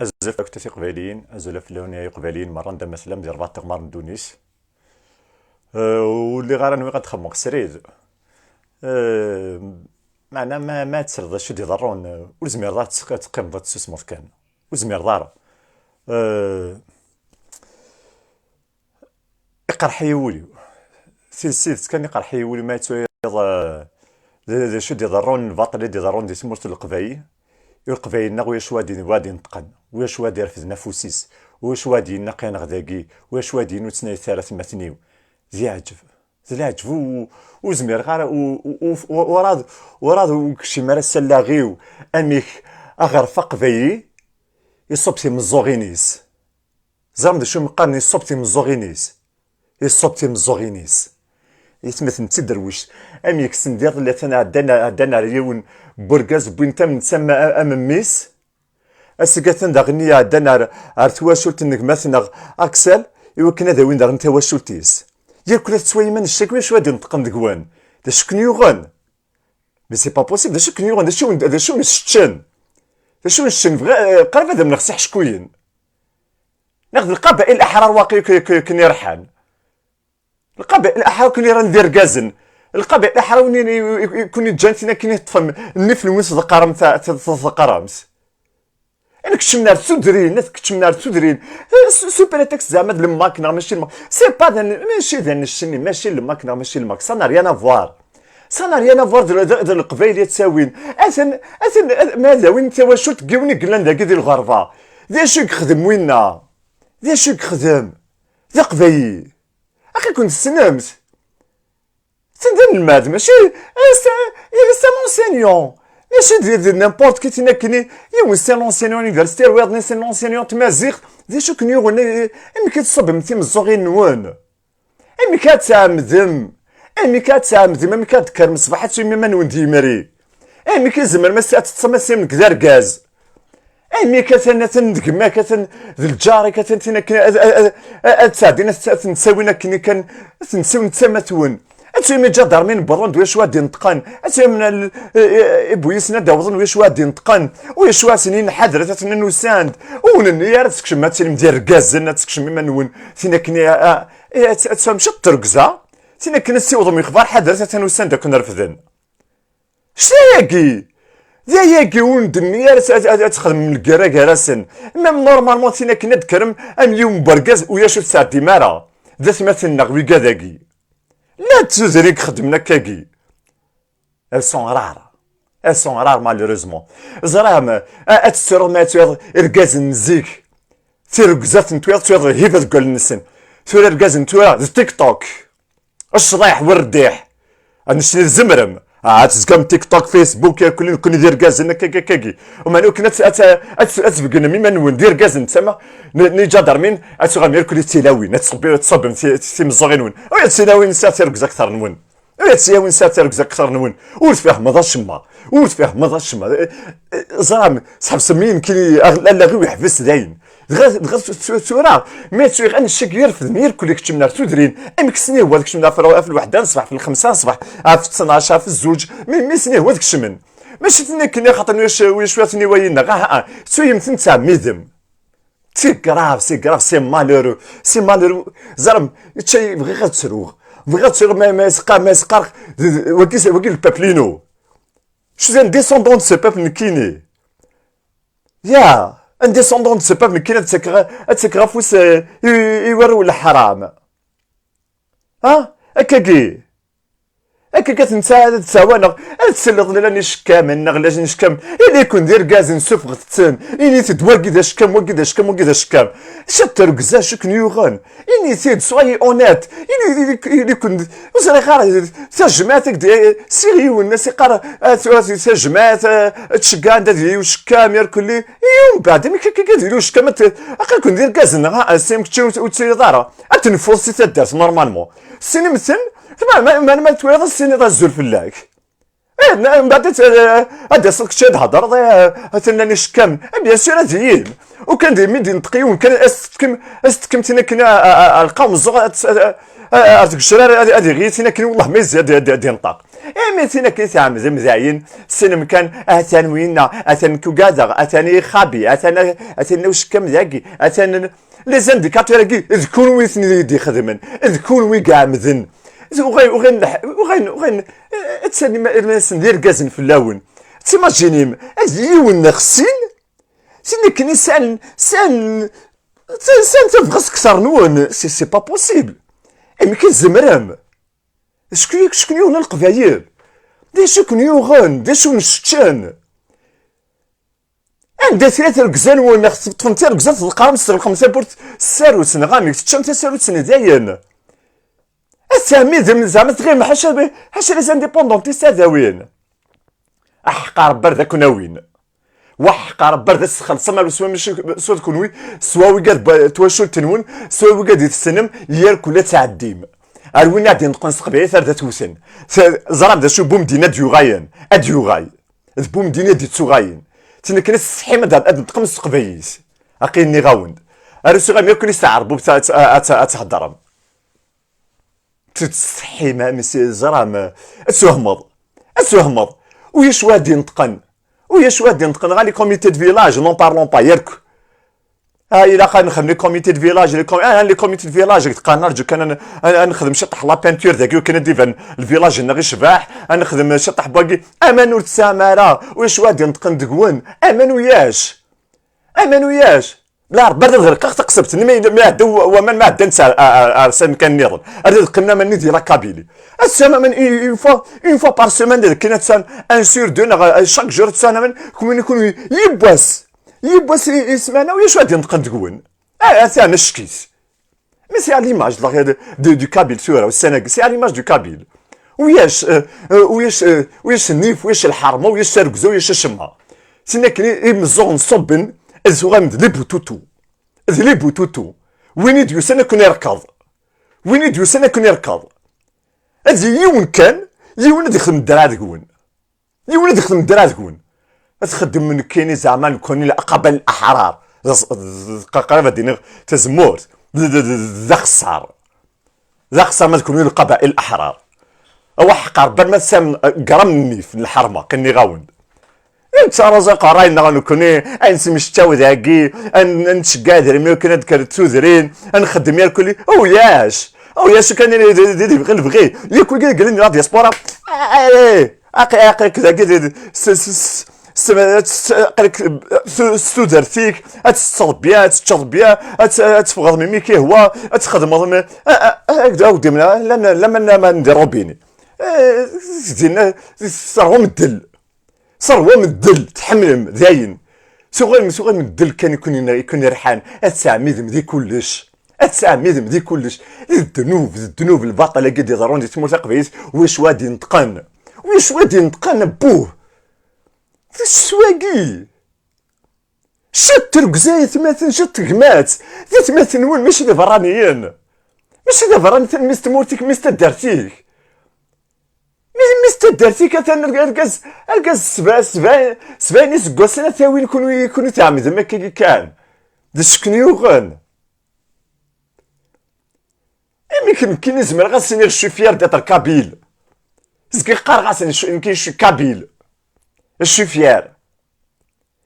الزف كنت قبالين أزلف لوني قبالين مرة ندم مسلم ديال رباط تغمار ندونيس. واللي غير انا غاد خمق سريد. معنا ما تسرد شو دي ضرون وزمير دار تقيم ضد سوسموت كان وزمير دار. يقرح يولي سيد كان يقرح يولي ما يتوي شو دي ضرون باطل دي ضرون دي سمرت القباي القبايلنا وياش وادي نتقن وياش وادي رفد نفوسيس وياش وادي نقين غداكي وياش وادي نوتنا ثلاث مثنيو زي عجب زي عجب وزمير غير وراد وكشي مرا سلاغيو اميك اغرفق بيي يصبتي من الزوغينيس زعما شو مقارني يصبتي من الزوغينيس يصبتي من الزوغينيس يتمثل تدرويش اميك سندير اللي تنا عدنا ريون برغاز بنت من تسمى امميس اسكاتن داغني عدنا ارتواشلت انك مثلا اكسل يمكن هذا وين داغ انت واشلتيس ياكل تسوي من الشك واش غادي نطقم دكوان دا شكون يغن مي سي با بوسيبل دا شكون يغن دا شو نشتن دا شو نشتن قرب هذا من خصح شكوين ناخذ القبائل الاحرار واقي كني رحان القبائل الاحرار كني راه ندير كازن القبائل الاحرار يكون جانتينا كني طفم النفل ويس ذقرم ذقرمس انا كتشمنا سودرين ناس كتشمنا سودرين سوبر تكس زعما الماكينه ماشي سي با ماشي ذا الشني ماشي الماكينه ماشي الماك سا ريان افوار سا ريان افوار ديال القبايل تساوين اثن ماذا وين تواشل تقيوني قلنا داك ديال الغرفه ذا شو يخدم وينا ذا شو يخدم ذا قبايل اخي كنت سنمت سندن الماد ماشي سا مونسينيون ماشي دير نيمبورت كي تنكني يوم سي لونسينيون يونيفرسيتير ويضني سي لونسينيون تمازيغ دي شو كني غني امي كتصب متي مزوغين نوان امي كتعمدم امي كتعمدم امي كتكرم صباحات شي ما نون ديمري امي كيزمر ما تتصما سي من كدار غاز امي تندقما ذي الجاري تساعدينا تنساوينا كني كان تنساو نتسامتون اتي مي جا دارمين برون واش وادي نتقن اتي من بويسنا داوزن واش وادي نتقن واش سنين حضره تنوساند ونن يا تكشم تسلم ديال كازن تكشم ما نون فينا كني تفهم شي التركزه فينا كنا سيوضم يخبار حضره تنوساند كنا رفدن شياكي ذاياكي وندني يا تخدم من الكراكراسن ميم نورمالمون فينا كنا تكرم ام يوم بركاز ويا شوف ساعه ديمارا ذات مثلنا غوي كذاكي لا تزريك خدمنا كاكي elles sont rares malheureusement زراهم اتسرو ما تويض الغاز نزيك تيركزات نتويض تويض هيفا تقول النسن تويض الغاز نتويض تيك توك الشرايح والرديح نشري الزمرم تزكم تيك توك فيسبوك كل يدير غاز كاكي وما نو كنا اتبقنا مما نون دير غاز نتسمى نيجا دارمين اتغامير كل تيلاوين تصب تي مزغينون ويا تيلاوين ساتيركز اكثر نون ويا تيلاوين ساتيركز اكثر نون ولتفهم ماذا شما ولتفهم ماذا شما زرام صحاب سمين كي لا غير يحبس داين غير تورا ما تسوي غير الشك يرفض مير كل كتمنا تودرين امك سني هو داك الشمن في الوحده نصبح في الخمسه نصبح في 12 في الزوج مي سني هو داك الشمن ماشي تنكني خاطر واش ثاني وينا غا تسوي مثل تاع ميدم سي كراف سي مالورو زرم تشي بغي غير تسروغ بغي غير تسروغ ما يسقى وكي البابلينو شو زين ديسوندون دو سو بابل نكيني يا ان ديسوندون دو سو بابل نكيني تسكرا فوس يورو الحرام ها هكاكي هكا كتنسى تساوانا تسلط لنا شكام نغلاش نشكام اللي يكون دير كاز نسوف غتسن اللي تدوا كذا شكام وكذا شكام وكذا شكام شتر كزا شكن يوغن اللي سيد سوي اونيت اللي يكون وزري خارج تجمعتك سيري والناس يقرا تجمعات تشكان ديال وشكام يركل يوم بعد ملي كيديروا شكام اقل يكون دير كاز سيم وتسير دارا تنفوس تدرس نورمالمون سيني مثل ما تويض السيني غا الزول فلاك من بعد هذا صدق شي تهضر ثاني شكام بيان سور زين وكان ديما نتقي وكان استكم تينا كنا القوم الزغ الشرار هذه غير تينا كنا والله ما يزيد دي نطاق مي تينا كنا تعمل مزاين السينما كان اثان وينا اثان كوكازا اثاني خابي اثان وش كم ذاكي اثان لي زانديكاتور ذكون ويثني دي خدمن ذكون وي كاع مذن وغين تسالي الناس ندير كازن في اللون تيماجينيم يون نغسين سيني كني سان تبغس كثر نون سي با بوسيبل مي كاين زمرام شكون يون القبايل دي شكون يوغن دي شون شتشان عندها ثلاثة ركزان وانا تفنتي ركزان في القرام الخمسة بورت ساروت نغامي تشان تساروت سنداين السامي زعما غير حاشا لي زانديبوندونتيست هذا وين احقر بردا كنا وين وحقر بردا خلص ما سوا تكون وي سوا وقاد تواشو تنون سوا وقاد يتسنم ياك ولا تعديم وين غادي نقنص قبيله ثلاثه توسن زرام دا شو بوم دينا ديوغاين اديوغاي بوم دينا دي تسوغاين تنا كنا السحيمه دا نقمص قبيس اقيني غاوند ارسو غير ياكل يستعربوا تهضرهم تستحي ما مسي زرام اسوهمض وياش وادي نتقن غا لي كوميتي دو فيلاج نون بارلون با ياك الا خا نخدم لي كوميتي دو فيلاج لي كوميتي دو فيلاج تقان نرجع كان نخدم شطح لا بانتور ذاك كان ديفان الفيلاج غير شباح نخدم شطح باقي امان ورتسامره واش وادي نتقن دكون امان وياش لا برد غير تقسبت ما عدا ومن ما عدا نسى ارسل كان نيض هذا قمنا من ندير كابيلي السما من اون فوا بار سيمين كاين تسان ان سور دو شاك جور تسان من يكون يبواس يسمعنا وياش غادي نتقن تكون ثاني الشكيس مي سي على ليماج دو كابيل سورا والسنه سي على ليماج دو كابيل وياش النيف وياش الحرمه وياش سرقزه وياش الشمه سينا كاين مزون صبن الزغامد لي بوتوتو وين يديو سنة كون يركض هذا يون كان يون يخدم الدرا تكون تخدم من كاين زعما نكون الاقبل الاحرار قريبه دينا تزمور ذا خسار ما تكونوا القبائل الاحرار او حقر بل ما سام قرمني في الحرمه كني غاوند انت رزق راينا غنكوني انسمي الشتاو ذاكي نشكا درمي كنا نذكر تودرين نخدم يا الكل او ياش كان بغي ياكل قال لي لا ديسبورا اقي كذا كذا ستودر فيك تصلب بيها تشرب بيها تفغض ميمي كي هو تخدم هكذا وديمنا لما ما نديرو بيني زينا صار من الدل تحملهم داين سوغي من الدل كان يكون ريحان اتسعميدم دي كلش الذنوب الباطله قد يضرون تموت قبيس واش وادي نتقن بوه في السواقي شت ركزاية ثماثن شت قمات ثماثن وين ماشي ذا فرانيين مستمورتك مستدرتيك مستدرتيك اثنا الكاز سبعين سكوسنا ثاوين يكونوا تعمد ما كان دا شكون يوغن يمكن نزمر غاسيني الشوفير داتر كابيل زكي قار غاسيني يمكن شو كابيل الشوفير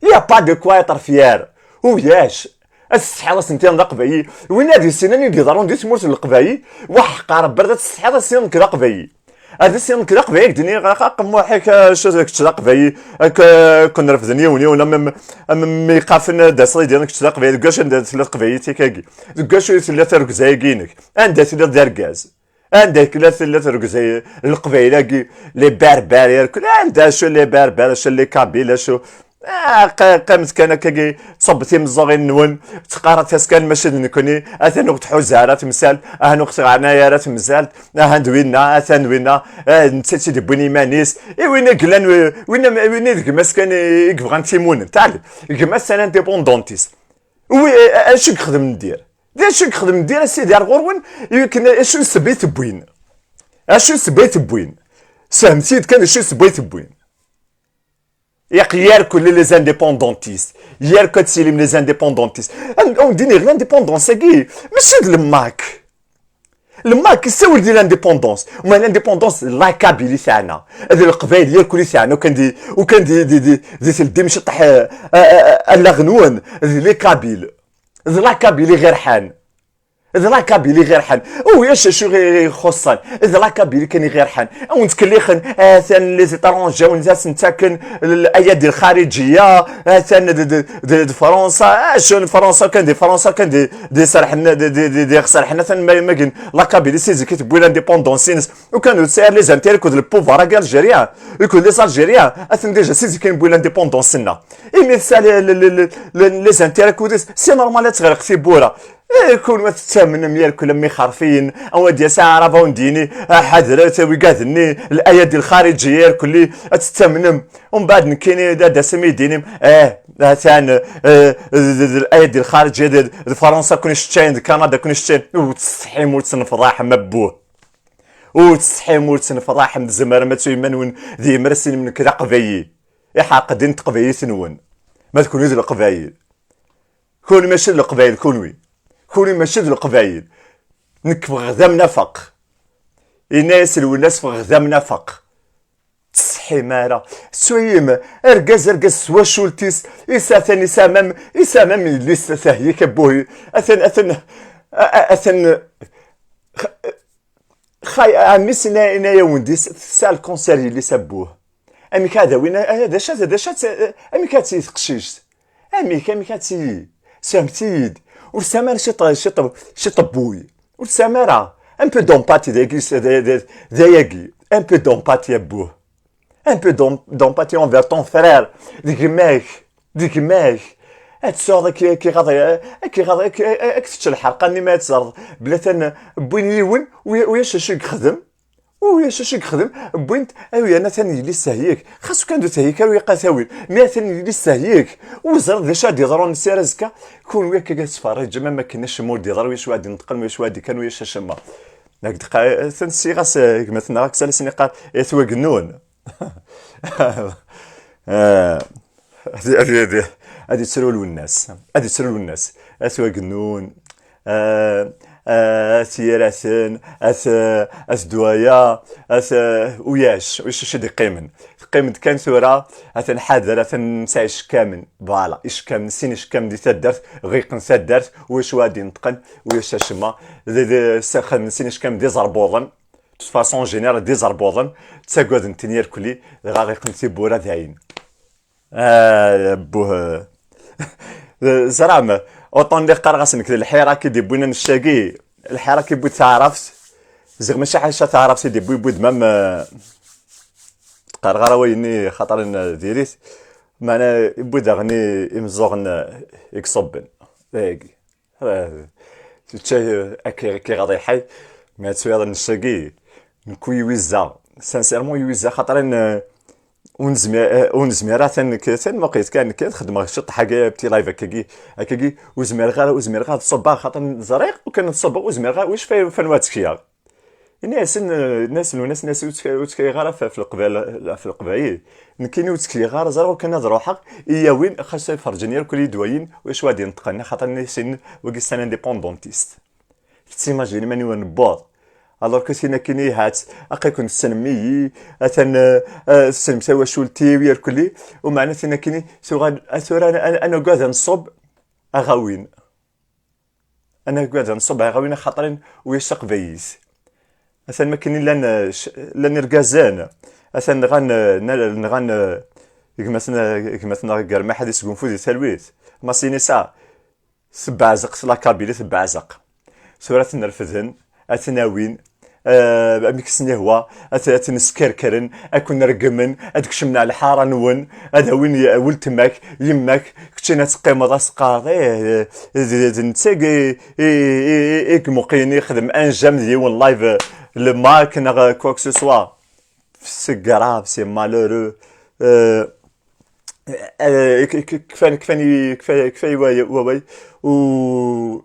يا با دو كوا يطر فيار وياش السحيره سنتين دا قبايي وين هادي السنان اللي ضرون دي تموت القبايي وحقار برده السحيره سنين كدا قبايي هذا السنين كدا قبايي دني قم وحيك شو كدا قبايي كنا رفدني ولا ميقافن داسري ديالك كدا قبايي كاش ثلاث قبايي تيكاكي كاش ثلاثه ركزايكينك عندها ثلاث داركاز عندك ثلاثه ركزاي القبايله لي باربار كل عندها شو لي باربار شو لي كابيلا شو قامت كان كي تصبتي مزاغين نون تقارت تسكن ماشي نكوني اثن وقت حوزاره تمثال نقط عنايا تمثال هندوينا اثنوينا نتسي دي بني مانيس وين قلان وين ديك مسكن يبغى تيمون تعال كماس انا انديبوندونتيست وي اش نخدم ندير سيدي الغرون يمكن اش سبيت بوين سهمتيد كان شي سبويت بوين ياك كل لي زانديبوندونتيست ياك تسيلم لي زانديبوندونتيست اون ديني غير لانديبوندونس كي ماشي الماك الماك يساوي ديال لانديبوندونس وما لانديبوندونس لا كابيلي تاعنا هذه القبائل ديال كل تاعنا وكان دي تلدي مشي طح الغنون لي كابيل لا كابيلي غير حان إذا لا كابيلي غير حن وياش شو غير خصان إذا لا كابيلي كان غير حن أو نتكليخن ثان لي زيترونجي ونزاس نتاكن الأيادي الخارجية ثان فرنسا شو فرنسا كان دي فرنسا كان دي سرحنا دي خسرحنا ثان ما لا كابيلي سيزي كتبوا لانديبوندونسينس وكانوا تسير لي زانتير كود البوفار كاع الجيريان يكون لي الجيريان اثن ديجا سيزي كان بوا لانديبوندونسنا اي لي زانتير كود سي نورمال تغرق في بورا يكون ما تتامن ميال كل مي خارفين او ديال ساعه رافون ديني حضرت ويقادني الايادي الخارجيه كلي تتامن ومن بعد نكيني دا سمي ديني ثان الايادي الخارجيه ديال فرنسا كون شتاين كندا كون شتاين وتصحي مولت نفضاح مبوه وتصحي مولت نفضاح زمر ما تيمنون ذي مرسين من كذا قبايل حاقدين تقبايل سنون ما تكونوا ذي القبايل كون ماشي القبايل كوني ماشي ذو القبايل نك غدا منافق الناس والناس غدا منافق تصحي مارا سويم ارقز سوا شولتيس ثاني سامم اللي هي كبوه اثن خاي عمي سنا انا ونديس سال كونسيري اللي سبوه امي كذا وين هذا شات امي كاتي تقشيش امي كاتي سامتيد والسمارة شي طبوي والسمارة ان بو دومباتي داياكي ان بو دومباتي يا ان بو دومباتي انفير طون فرير ديك ماك هتسوغ كي غاضي كتش الحلقة اني ما تزرد بلا بوين يون وياش شي يخدم بوينت اوي انا ثاني اللي سهيك خاصو كان دو تهيك ويقا ثاويل مي ثاني اللي سهيك وزرد ذا شاد يضرون السيرازكا كون وياك كتفرج ما كناش مول يضر ويش واد نتقل ويش واد كان ويش شما داك دقا ثنسي غاس مثلا راك سالسني قال يثوا قنون هادي تسرول الناس اثوا قنون سيراسن دوايا وياش شدي قيمن كان ثورة اثن حاضر اثن سايش كامن فوالا اش كامن سين اش كامن دي تدرت غيقن تدرت واش وادي نتقن وياش شما ساخن سين اش كامن دي زربوضن فاسون جينيرال دي زربوضن تساقود نتنير كلي غيقن تيبورا داين بوه زرام اوطون اللي قرغسن كذا الحيره كي بوينا نشاقي الحيره كي بوي تعرفت زغ ماشي حاجه تعرف سيدي بوي دمام قرغره ويني خاطر ديريت معنا بوي داغني يمزوغن يكصبن هاكي تشاي كي غادي حي ما تسوي نشاقي نكوي ويزا سانسيرمون يويزا خاطر ونزميرا ثان وقيت كان كتخدم شط حاجه بتي لايف هكاكي وزمير غا تصبا خاطر زريق وكان تصبا وزمير غا واش فنوات كيا الناس وتكي غا في القبائل كاين وتكي غا زرا وكان هضروا حق يا وين خاص يفرجني كل دوين واش وادي نتقن خاطر سن وكي سان انديبوندونتيست تيماجيني ماني ونبوط الوغ كاين كايني هات اقا يكون السنمي اثن السنم سوا شولتي ويا الكلي ومعنا ثنا كايني انا قاعد نصب اغاوين خاطرين ويشق بيس اثن ما كاينين لان ركازان اثن نغن كمثنا غير ما حد يسقون فودي تلويت ما سيني سا سبعزق لا كابيلي سبعزق سورة نرفذن اثناوين ميكسني هو اتنسكركرن اكون رقمن ادكشمنا على الحاره نون هذا وين ولتماك يماك كنتينا تقيم راس قاضي نتاقي ايك مقيني يخدم انجام ديال لايف لما كنا كوك سو سوا سي غراف سي مالورو كفاني واي و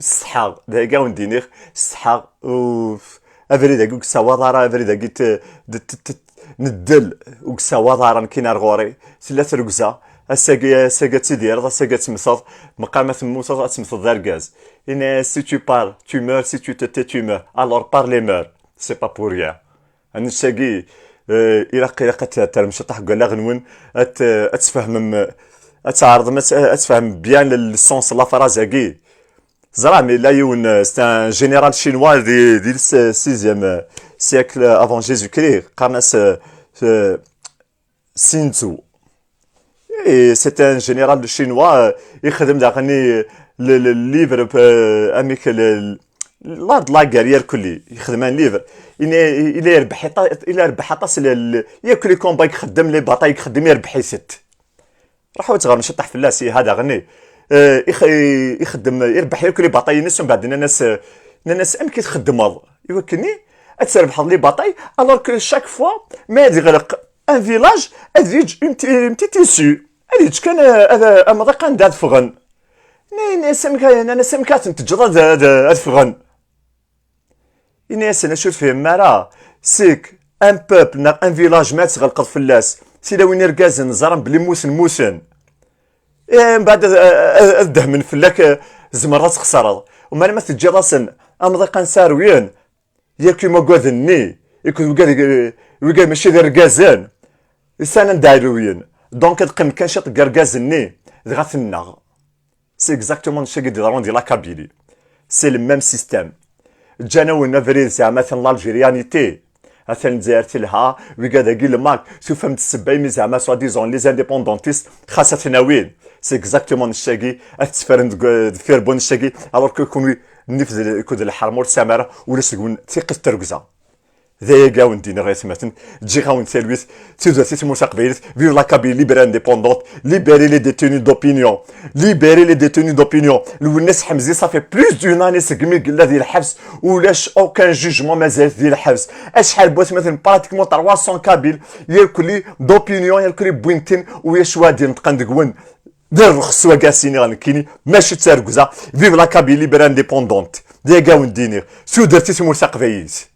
الصحة ذا وندينيغ الصحة و افريدا كوك سوادارا افريدا كيت ندل وكسا وضارا كينا رغوري سلات ركزا الساقا تيدير الساقا تمصد مقامة موسى تمصد ذا الغاز ان سي تو بار تو مور سي تو تي تو مور الور بارلي مور سي با بور ريان انا الساقي الى ترمش طاح قال غنون اتفهم اتعرض اتفهم بيان السونس لا فرازاكي زرا مي لا يون سي ان جينيرال شينوا دي 6 siècle avant Jésus-Christ قرناس سينزو et c'est un général chinois يخدم داغني الليفر اميك لا غارير كلي يخدم ان ليفر الى يربح طاس ياكل كومبا يخدم لي باطا يخدم يربح يست راحوا تغير ماشي طاح فلاسي هذا غني يخدم يربح ياكل باطا ينس ومن بعد الناس ام كيتخدم يوكلني تربح لي باطاي الوغ كو شاك فوا ما يغلق ان فيلاج اديج اون تي تيسو اديج كان هذا امضيق عند هاد فغن انا سمكات تجرد هاد فغن الناس انا شوف فيهم مرا سيك ان بوبل نا ان فيلاج ما تغلق فلاس سيدا وين يركازن زرم بلي موسن من بعد اده من فلاك زمرات خسرت وما ما تجي راسن امضيق نساروين ياكل ما قاذني يكون وقال ماشي دير ركازان السنه ندايروين دونك تقيم كان شاط كركازني غاتنا سي اكزاكتومون الشيء اللي دارون ديال لا كابيلي سي لو ميم سيستيم جانا ونا فريد زعما مثلا لالجيريانيتي مثلا دزايرتي لها وكا داكي الماك سو فهمت السبعين زعما سوا ديزون لي زانديبوندونتيست خاصة تناوين سي اكزاكتومون الشاكي اتفرند فيربون الشاكي الوغ كو يكون نفذ كود الحرمور سامره ولا سكون ثقه تركزه ذا كاون دينا غير سمعتن تجي غاون ثالث تزور سيت مستقبلات فيو لا كابي ليبر انديبوندونت ليبري لي ديتوني دوبينيون ليبري لي ديتوني دوبينيون الناس حمزي صافي بلوس دون اني سكمي قلا ديال الحبس ولاش اوكان جوجمون مازال ديال الحبس اشحال بوات مثلا براتيكمون 300 كابيل ياكل دوبينيون ياكل بوينتين ويا شوا ديال نتقندقون دير الخصوة كاسيني غنكيني ماشي تسرقزا فيف لا كابي ليبر انديبوندونت ديال كاون دينير سو درتي تمور ساقفايس